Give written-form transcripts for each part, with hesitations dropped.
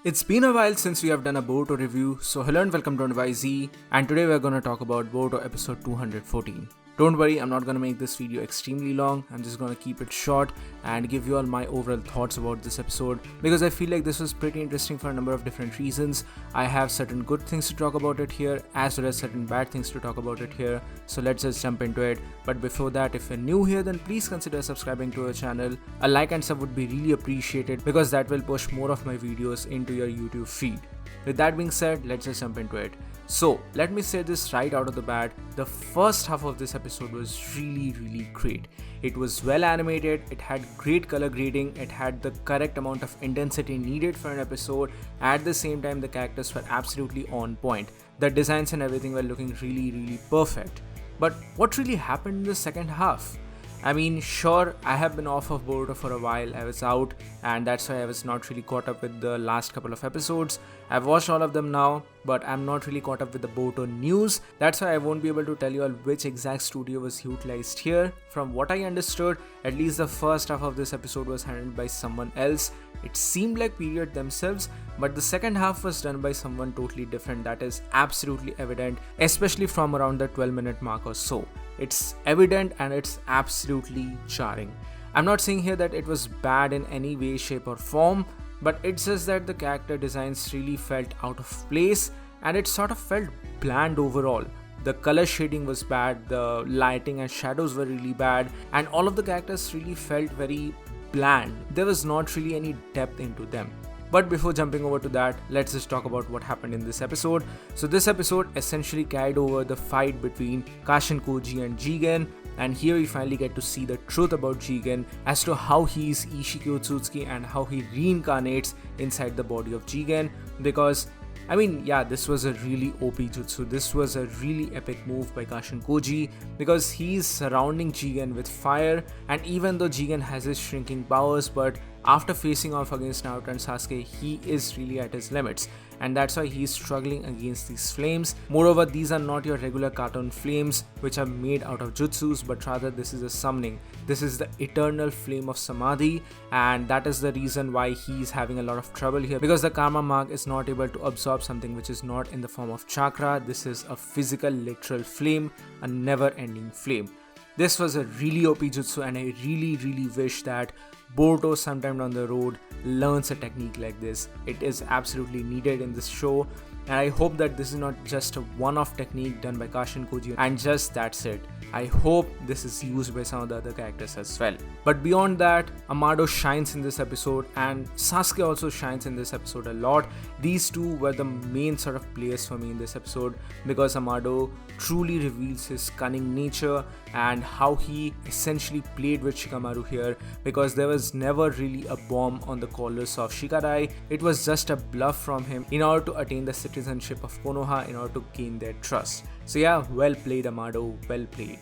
It's been a while since we have done a Boruto review, so hello and welcome to Wonder WhyZ, and today we're gonna talk about Boruto episode 214. Don't worry, I'm not gonna make this video extremely long, I'm just gonna keep it short and give you all my overall thoughts about this episode because I feel like this was pretty interesting for a number of different reasons. I have certain good things to talk about it here as well as certain bad things to talk about it here, so let's just jump into it. But before that, if you're new here, then please consider subscribing to our channel. A like and sub would be really appreciated because that will push more of my videos into your YouTube feed. With that being said, let's just jump into it. So, let me say this right out of the bat, the first half of this episode was really great. It was well animated, it had great color grading, it had the correct amount of intensity needed for an episode. At the same time, the characters were absolutely on point. The designs and everything were looking really perfect. But what really happened in the second half? I mean, sure, I have been off of Boruto for a while, I was out, and that's why I was not really caught up with the last couple of episodes. I've watched all of them now, but I'm not really caught up with the Boruto news. That's why I won't be able to tell you all which exact studio was utilized here. From what I understood, at least the first half of this episode was handled by someone else. It seemed like Period themselves, but the second half was done by someone totally different. That is absolutely evident, especially from around the 12-minute mark or so. It's evident and it's absolutely jarring. I'm not saying here that it was bad in any way, shape or form, but it's just that the character designs really felt out of place and it sort of felt bland overall. The color shading was bad, the lighting and shadows were really bad, and all of the characters really felt very bland. There was not really any depth into them. But before jumping over to that, let's just talk about what happened in this episode. So this episode essentially carried over the fight between Kashin Koji and Jigen, and here we finally get to see the truth about Jigen as to how he is Ishiki Otsutsuki and how he reincarnates inside the body of Jigen. Because I mean, yeah, this was a really OP jutsu. This was a really epic move by Kashin Koji because he's surrounding Jigen with fire, and even though Jigen has his shrinking powers, but after facing off against Naruto and Sasuke, he is really at his limits, and that's why he's struggling against these flames. Moreover, these are not your regular cartoon flames which are made out of jutsus, but rather this is a summoning. This is the eternal flame of Samadhi, and that is the reason why he's having a lot of trouble here, because the karma mark is not able to absorb something which is not in the form of chakra. This is a physical, literal flame, a never-ending flame. This was a really OP jutsu, and I really wish that Boruto sometime down the road learns a technique like this. It is absolutely needed in this show, and I hope that this is not just a one-off technique done by Kashin Koji and just that's it. I hope this is used by some of the other characters as well. But beyond that, Amado shines in this episode and Sasuke also shines in this episode a lot. These two were the main sort of players for me in this episode because Amado truly reveals his cunning nature and how he essentially played with Shikamaru here, because there was never really a bomb on the collars of Shikadai. It was just a bluff from him in order to attain the citizenship of Konoha, in order to gain their trust. So yeah, well played Amado, well played.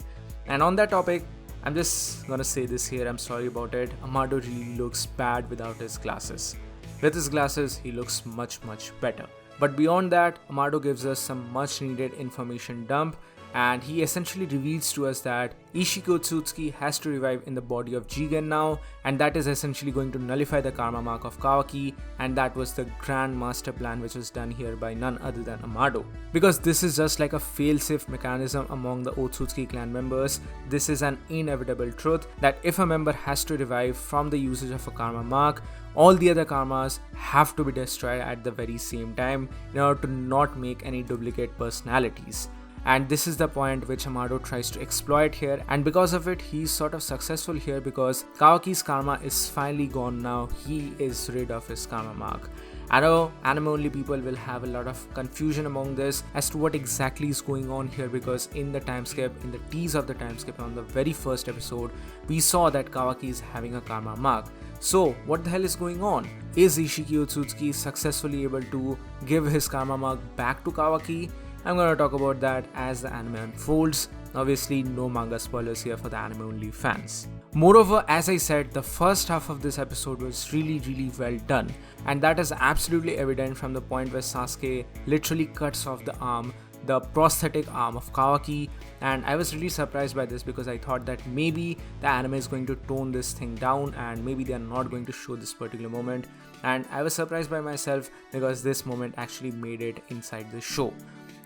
And on that topic, I'm just gonna say this here, I'm sorry about it, Amado really looks bad without his glasses. With his glasses, he looks much better. But beyond that, Amado gives us some much needed information dump, and he essentially reveals to us that Ishiki Otsutsuki has to revive in the body of Jigen now, and that is essentially going to nullify the karma mark of Kawaki, and that was the grand master plan which was done here by none other than Amado. Because this is just like a fail-safe mechanism among the Otsutsuki clan members. This is an inevitable truth that if a member has to revive from the usage of a karma mark, all the other karmas have to be destroyed at the very same time in order to not make any duplicate personalities. And this is the point which Amado tries to exploit here, and because of it he's sort of successful here because Kawaki's karma is finally gone now. He is rid of his karma mark. I know anime only people will have a lot of confusion among this as to what exactly is going on here, because in the time skip, in the tease of the time skip on the very first episode, we saw that Kawaki is having a karma mark. So what the hell is going on? Is Ishiki Otsutsuki successfully able to give his karma mark back to Kawaki? I'm gonna talk about that as the anime unfolds. Obviously, no manga spoilers here for the anime only fans. Moreover, as I said, the first half of this episode was really well done, and that is absolutely evident from the point where Sasuke literally cuts off the arm, the prosthetic arm of Kawaki, and I was really surprised by this because I thought that maybe the anime is going to tone this thing down and maybe they are not going to show this particular moment. and I was surprised by myself because this moment actually made it inside the show.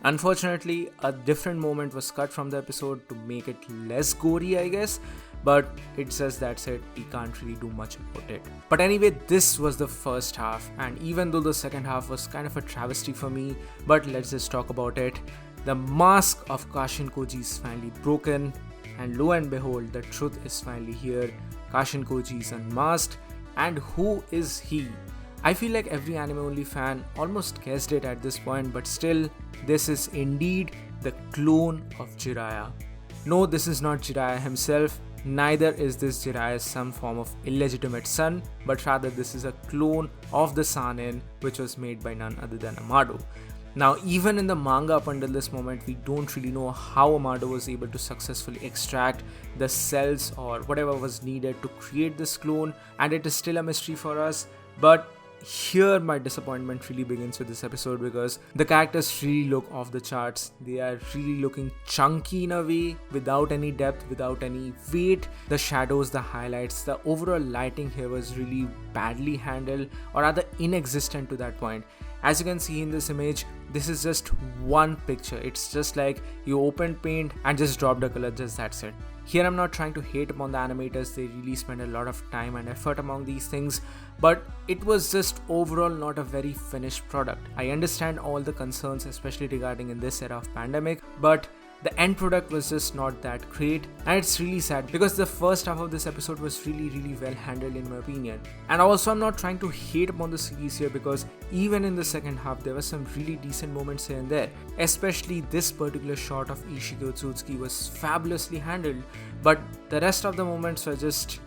Unfortunately, a different moment was cut from the episode to make it less gory, I guess, but it's just that's it, we can't really do much about it. But anyway, this was the first half, and even though the second half was kind of a travesty for me, but let's just talk about it. The mask of Kashin Koji is finally broken, and lo and behold, the truth is finally here. Kashin Koji is unmasked, and who is he? I feel like every anime only fan almost guessed it at this point, but still, this is indeed the clone of Jiraiya. No, this is not Jiraiya himself, neither is this Jiraiya's some form of illegitimate son, but rather this is a clone of the Sanin, which was made by none other than Amado. Now, even in the manga up until this moment, we don't really know how Amado was able to successfully extract the cells or whatever was needed to create this clone, and it is still a mystery for us. But here my disappointment really begins with this episode because the characters really look off the charts. They are really looking chunky in a way, without any depth, without any weight. The shadows, the highlights, the overall lighting here was really badly handled, or rather inexistent to that point. As you can see in this image, this is just one picture. It's just like you opened paint and just dropped a color, just that's it. Here I'm not trying to hate upon the animators, they really spend a lot of time and effort among these things, but it was just overall not a very finished product. I understand all the concerns, especially regarding in this era of pandemic, but the end product was just not that great, and it's really sad because the first half of this episode was really well handled in my opinion. And also, I'm not trying to hate upon the series here because even in the second half there were some really decent moments here and there, especially this particular shot of Ishiki Otsutsuki was fabulously handled, but the rest of the moments were just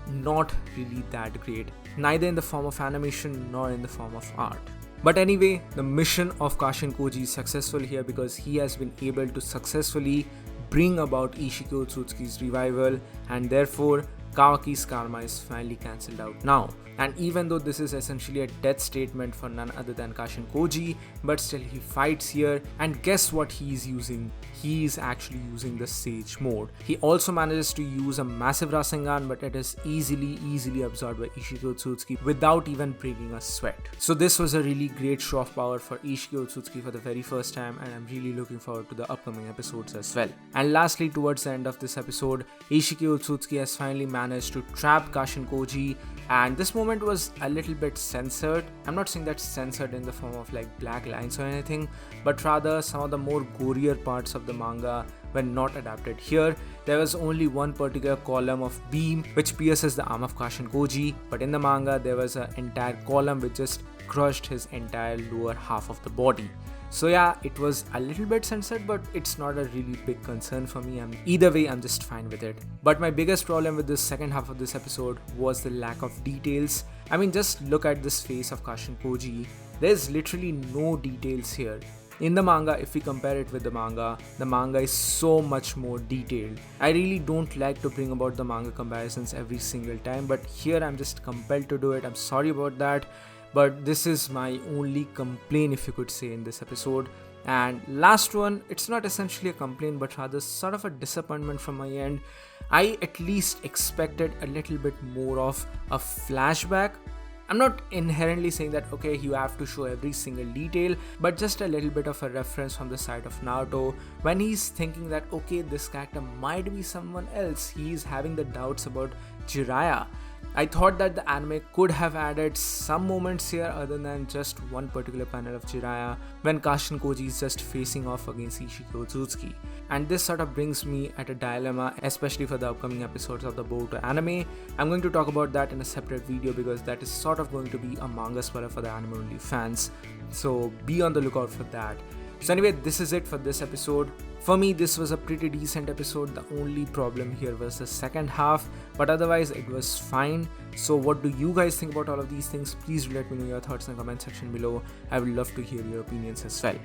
not really that great, neither in the form of animation nor in the form of art. But anyway, the mission of Kashin Koji is successful here because he has been able to successfully bring about Ishiki Otsutsuki's revival, and therefore Kawaki's karma is finally cancelled out now. And even though this is essentially a death statement for none other than Kashin Koji, but still he fights here, and guess what he's using? He is actually using the Sage mode. He also manages to use a massive Rasengan, but it is easily absorbed by Ishiki Otsutsuki without even breaking a sweat. So this was a really great show of power for Ishiki Otsutsuki for the very first time, and I'm really looking forward to the upcoming episodes as well. And lastly, towards the end of this episode, Ishiki Otsutsuki has finally managed to trap Kashin Koji, and this moment was a little bit censored. I'm not saying that's censored in the form of like black lines or anything, but rather some of the more gorier parts of the manga were not adapted here. There was only one particular column of beam which pierces the arm of Kashin Koji, but in the manga there was an entire column which just crushed his entire lower half of the body. So yeah, it was a little bit censored, but it's not a really big concern for me. Either way, I'm just fine with it. But my biggest problem with the second half of this episode was the lack of details. I mean, just look at this face of Kashin Koji. There's literally no details here. In the manga, if we compare it with the manga is so much more detailed. I really don't like to bring about the manga comparisons every single time, but here I'm just compelled to do it. I'm sorry about that. But this is my only complaint, if you could say, in this episode. And last one, it's not essentially a complaint, but rather sort of a disappointment from my end. I at least expected a little bit more of a flashback. I'm not inherently saying that, okay, you have to show every single detail, but just a little bit of a reference from the side of Naruto when he's thinking that, okay, this character might be someone else. He's having the doubts about Jiraiya. I thought that the anime could have added some moments here other than just one particular panel of Jiraiya when Kashin Koji is just facing off against Ishiki Otsutsuki. And this sort of brings me at a dilemma, especially for the upcoming episodes of the Boruto anime. I'm going to talk about that in a separate video because that is sort of going to be a manga spoiler for the anime only fans. So be on the lookout for that. So anyway, this is it for this episode. For me, this was a pretty decent episode. The only problem here was the second half, but otherwise it was fine. So what do you guys think about all of these things? Please let me know your thoughts in the comment section below. I would love to hear your opinions as well.